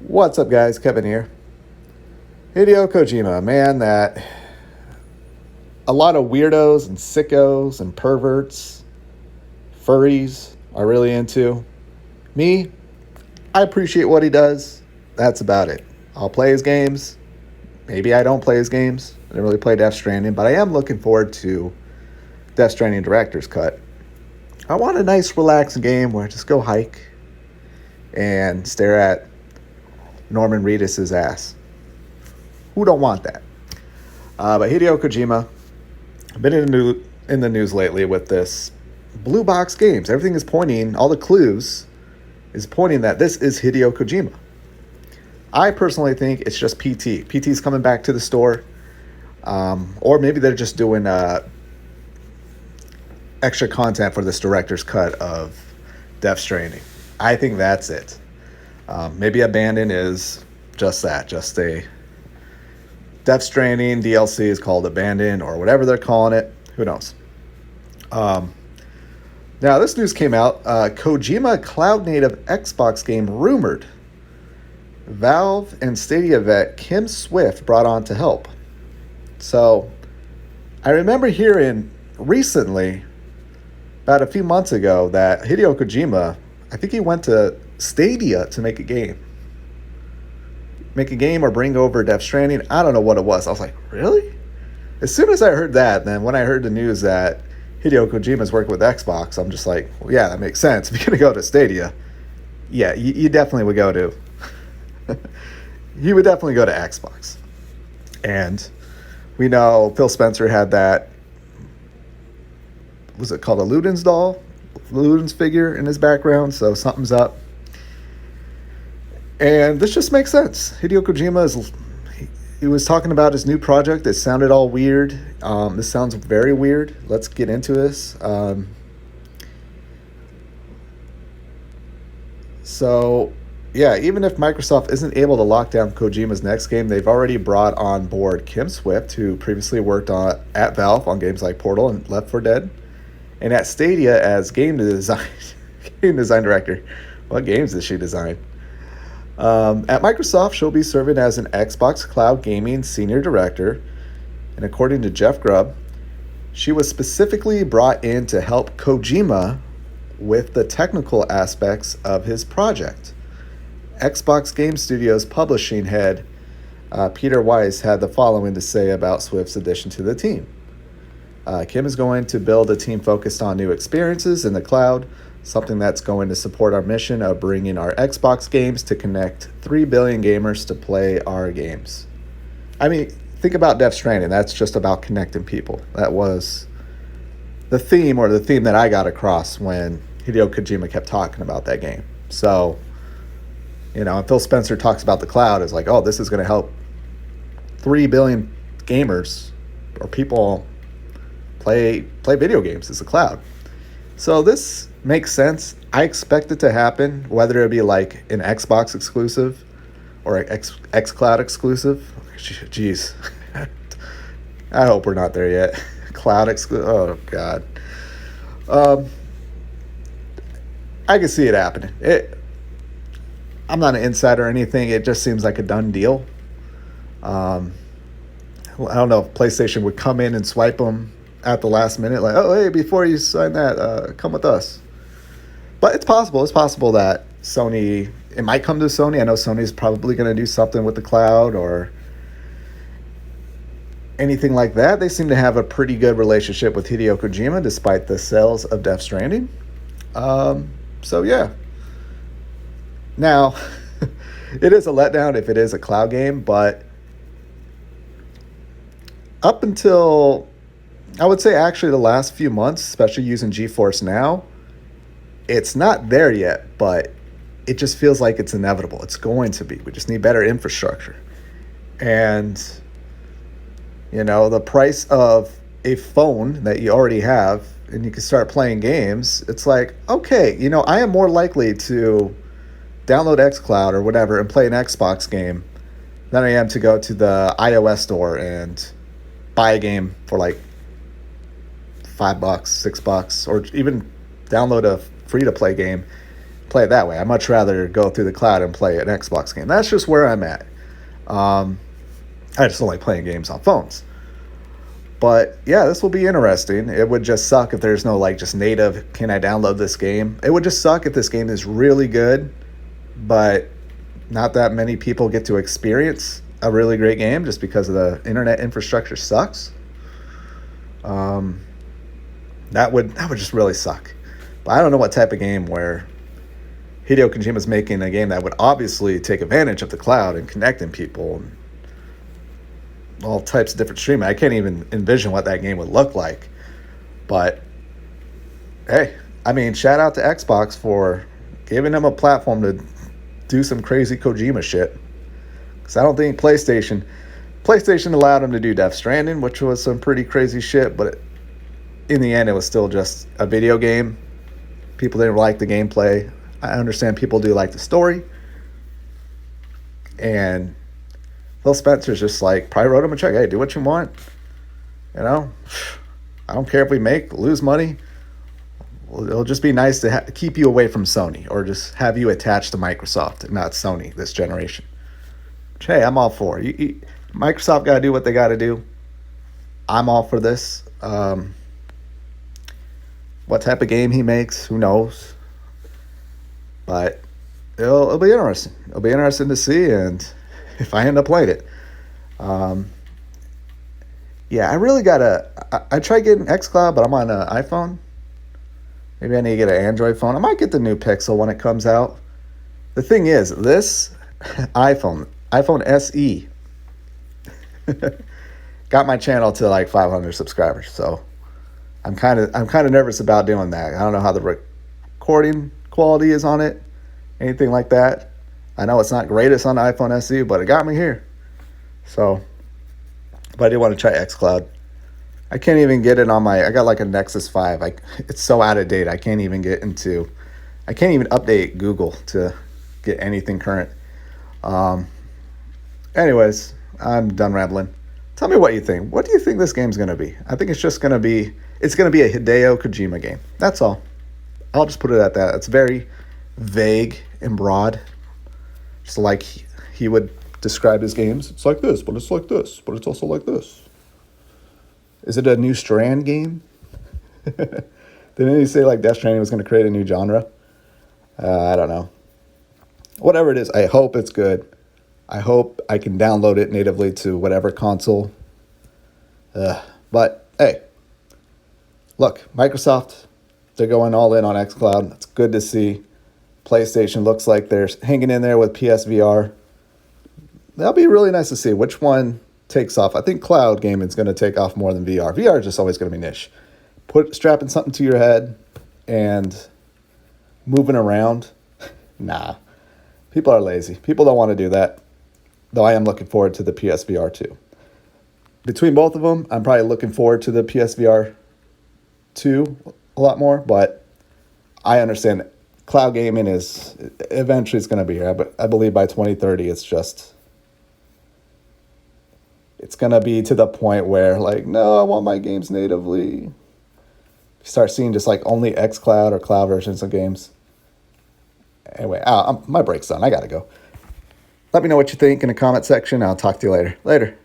What's up, guys? Kevin here. Hideo Kojima, a man that a lot of weirdos and sickos and perverts, furries are really into. Me, I appreciate what he does. That's about it. I'll play his games. Maybe I don't play his games. I didn't really play Death Stranding, but I am looking forward to Death Stranding Director's Cut. I want a nice, relaxed game where I just go hike and stare at Norman Reedus' ass. Who don't want that? But Hideo Kojima, I've been in the news lately with this blue box games. Everything is pointing, all the clues is pointing that this is Hideo Kojima. I personally think it's just PT. PT's coming back to the store. Or maybe they're just doing extra content for this director's cut of Death Stranding. I think that's it. Maybe Abandon is just that, just a Death Stranding DLC is called Abandon or whatever they're calling it. Who knows? Now, this news came out. Kojima cloud native Xbox game rumored. Valve and Stadia vet Kim Swift brought on to help. So, I remember hearing recently, about a few months ago, that Hideo Kojima, I think he went to Stadia to make a game. Make a game or bring over Death Stranding. I don't know what it was. I was like, really? As soon as I heard that, then when I heard the news that Hideo Kojima is working with Xbox, I'm just like, well, yeah, that makes sense. If you're going to go to Stadia, yeah, you definitely would go to... he would definitely go to Xbox. And we know Phil Spencer had that... Was it called a Ludens doll? Ludens figure in his background, so something's up. And this just makes sense. Hideo Kojima he was talking about his new project. It sounded all weird. This sounds very weird. Let's get into this. So, yeah, even if Microsoft isn't able to lock down Kojima's next game, they've already brought on board Kim Swift, who previously worked at Valve on games like Portal and Left 4 Dead, and at Stadia as game design director. What games did she design? At Microsoft, she'll be serving as an Xbox Cloud Gaming Senior Director, and according to Jeff Grubb, she was specifically brought in to help Kojima with the technical aspects of his project. Xbox Game Studios publishing head Peter Weiss had the following to say about Swift's addition to the team. Kim is going to build a team focused on new experiences in the cloud, something that's going to support our mission of bringing our Xbox games to connect 3 billion gamers to play our games. I mean, think about Death Stranding. That's just about connecting people. That was the theme that I got across when Hideo Kojima kept talking about that game. So, and Phil Spencer talks about the cloud as like, oh, this is going to help 3 billion gamers or people play video games as a cloud. So this makes sense. I expect it to happen, whether it be like an Xbox exclusive or an XCloud exclusive. Jeez. I hope we're not there yet. Cloud exclusive. Oh, God. I can see it happening. I'm not an insider or anything. It just seems like a done deal. I don't know if PlayStation would come in and swipe them at the last minute, like, oh, hey, before you sign that, come with us. But it's possible. It's possible that Sony, it might come to Sony. I know Sony's probably going to do something with the cloud or anything like that. They seem to have a pretty good relationship with Hideo Kojima, despite the sales of Death Stranding. So, yeah. Now, it is a letdown if it is a cloud game, but up until... I would say actually the last few months, especially using GeForce Now, it's not there yet, but it just feels like it's inevitable. It's going to be. We just need better infrastructure. And, the price of a phone that you already have and you can start playing games, it's like, okay, I am more likely to download xCloud or whatever and play an Xbox game than I am to go to the iOS store and buy a game for like $5, $6, or even download a free-to-play game play it that way. I'd much rather go through the cloud and play an Xbox game. That's just where I'm at. I just don't like playing games on phones. But yeah, this will be interesting. It would just suck if there's no like just native, can I download this game? It would just suck if this game is really good, but not that many people get to experience a really great game just because of the internet infrastructure sucks. That would just really suck. But I don't know what type of game where Hideo Kojima is making a game that would obviously take advantage of the cloud and connecting people and all types of different streaming. I can't even envision what that game would look like. But hey, I mean, shout out to Xbox for giving them a platform to do some crazy Kojima shit. Because I don't think PlayStation allowed them to do Death Stranding, which was some pretty crazy shit, but in the end, it was still just a video game. People didn't like the gameplay. I understand people do like the story. And Phil Spencer's just like, probably wrote him a check. Hey, do what you want. You know, I don't care if we lose money. It'll just be nice to keep you away from Sony or just have you attached to Microsoft and not Sony this generation. Which, hey, I'm all for. Microsoft got to do what they got to do. I'm all for this. What type of game he makes, who knows? But it'll be interesting. It'll be interesting to see, and if I end up playing it. Yeah, I really I tried getting XCloud, but I'm on an iPhone. Maybe I need to get an Android phone. I might get the new Pixel when it comes out. The thing is, this iPhone SE, got my channel to like 500 subscribers. So I'm kind of nervous about doing that. I don't know how the recording quality is on it, anything like that. I know it's not greatest on the iPhone SE, but it got me here. So, but I do want to try XCloud. I can't even get it on I got like a Nexus 5. It's so out of date. I can't even update Google to get anything current. Anyways, I'm done rambling. Tell me what you think. What do you think this game's going to be? I think it's going to be a Hideo Kojima game. That's all. I'll just put it at that. It's very vague and broad. Just like he would describe his games. It's like this, but it's like this, but it's also like this. Is it a new Strand game? Didn't he say like Death Stranding was going to create a new genre? I don't know. Whatever it is, I hope it's good. I hope I can download it natively to whatever console. But, hey, look, Microsoft, they're going all in on xCloud. It's good to see. PlayStation looks like they're hanging in there with PSVR. That'll be really nice to see which one takes off. I think cloud gaming is going to take off more than VR. VR is just always going to be niche. Strapping something to your head and moving around. Nah. People are lazy. People don't want to do that. Though I am looking forward to the PSVR 2. Between both of them, I'm probably looking forward to the PSVR 2 a lot more, but I understand cloud gaming is eventually it's going to be here. But I believe by 2030 it's going to be to the point where like, no, I want my games natively. You start seeing just like only xCloud or cloud versions of games. Anyway, my break's done. I got to go. Let me know what you think in the comment section. I'll talk to you later. Later.